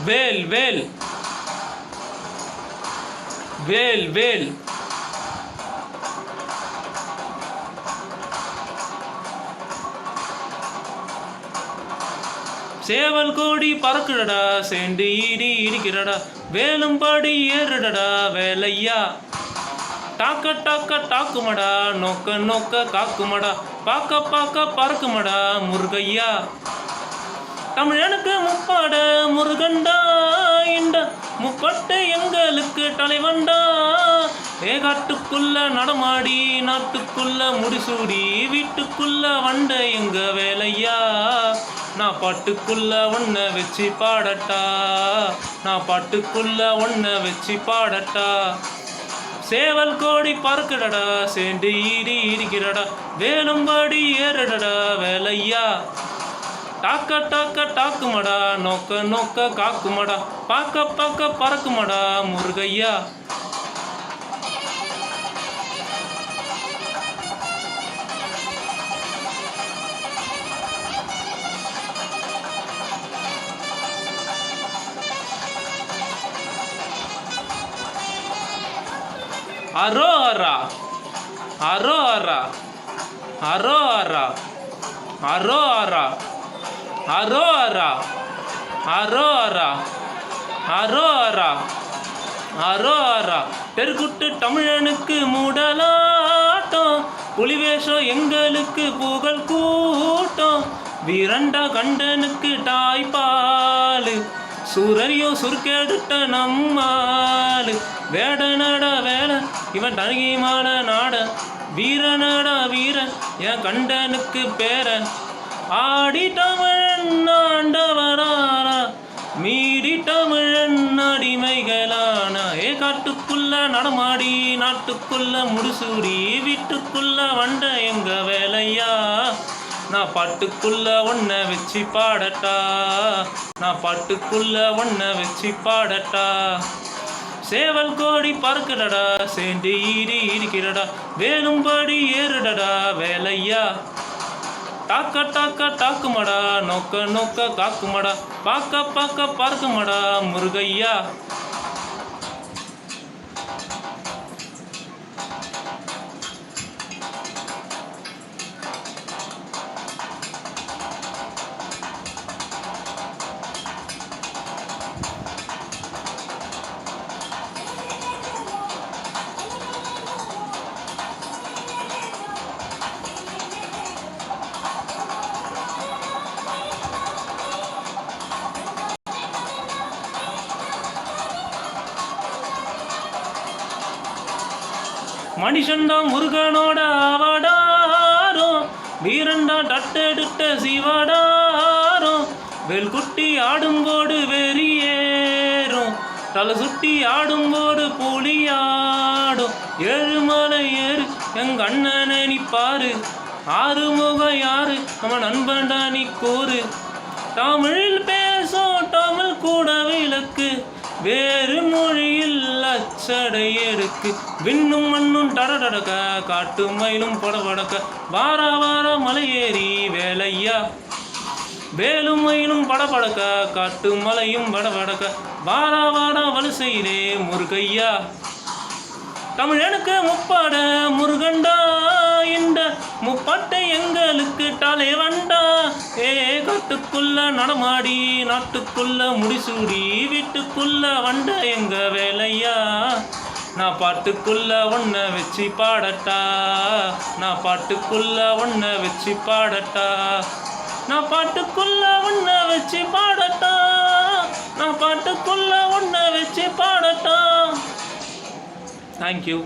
வேல் வேல் வேல் வேல் சேவல் கோடி பறக்குடடா sand ED இடிக்கிறடா வேலும்பாடி ஏறுடடா வேலையா டாக்க டாக்க டாக்குமடா நோக்க நோக்க காக்குமடா பாக்க பாக்க பறக்குமடா முருகையா தமிழனுக்கு முப்பாட முருகண்டா இந்த முப்பட்டு எங்களுக்கு தலைவண்டா ஏகாட்டுக்குள்ள நடமாடி நாட்டுக்குள்ள முடிசூடி வீட்டுக்குள்ள வண்ட எங்க வேலையா நான் பாட்டுக்குள்ள ஒன்ன வச்சு பாடட்டா நான் பாட்டுக்குள்ள ஒன்ன வச்சு பாடட்டா சேவல் கோடி பறக்குடடா சேண்டு ஈடி இடிக்கிறடா வேலும்பாடி ஏறுடடா வேலையா டாக்க டாக்க டாக்குமடா நோக்க நோக்க காக்குமடா பாக்க பாக்க பறக்குமடா முருகையா அரோஹரா அரோஹரா அரோஹரா அரோஹரா அரோஹரா அரோஹரா அரோஹரா அரோஹரா தெருக்குட்டு தமிழனுக்கு மூடலாட்டம் புலிவேஷம் எங்களுக்கு புகழ் கூட்டம் வீரண்டா கண்டனுக்கு தாய்ப்பால் சூரரியோ சுருக்கெடுத்த நம்மால் வேடனடா வேட இவன் தனிமான நாட வீரனடா வீரன் என் கண்டனுக்கு பேரன் ஆடி தமிழன் ஆண்டவரானா மீறி தமிழன் அடிமைகளானா காட்டுக்குள்ள நடமாடி நாட்டுக்குள்ள முடிசூடி வீட்டுக்குள்ள வண்ட எங்க வேலையா நான் பாட்டுக்குள்ள ஒன்ன வச்சு பாடட்டா நான் பாட்டுக்குள்ள ஒன்ன வச்சு பாடட்டா சேவல் கோடி பறக்குடடா சேண்டு ஈடி இடிக்கிறடா வேலும்பாடி ஏறுடடா வேலையா டாக்க டாக்க டாக்குமடா நோக்க நோக்க காக்குமடா பாக்க பாக்க பறக்குமடா முருகையா மனுஷன்டா முருகனோட அவடாரம் வீரண்டா டட்டெடுத்த சிவடாரம் வெல்குட்டி ஆடும்போடு வெறியேறும் தலை சுட்டி ஆடும்போது புலியாடும் ஏழுமலை ஏறு எங்க அண்ணனை நீ பாரு ஆறுமுகம் யாரு நம்ம நண்பன்டா நீ கூறு தமிழில் பேசும் தமிழ் கூட விளக்கு வேறு மொழியில் அச்சடை எடுக்கு விண்ணும் மண்ணும் டடடடக்க காட்டு மயிலும் படபடக்க வார வார மலையேறி வேலையா வேலும் மயிலும் படபடக்க காட்டு மலையும் படபடக்க வார வார வலசையிலே முருகையா தமிழனுக்கு முப்பாட முருகண்டா இந்த முப்பாட்டை எங்களுக்கு தலைவண்டா காட்டுக்குள்ள நடமாடி நாட்டுக்குள்ள முடிசூடி வீட்டுக்குள்ள வண்ட எங்க வேலையா நான் பாட்டுக்குள்ள ஒன்ன வச்சு பாடட்டா நான் பாட்டுக்குள்ள ஒன்ன வச்சு பாடட்டா நான் பாட்டுக்குள்ள ஒன்ன வச்சு பாடட்டா நான் பாட்டுக்குள்ள ஒன்ன வச்சு பாடட்டா. Thank you.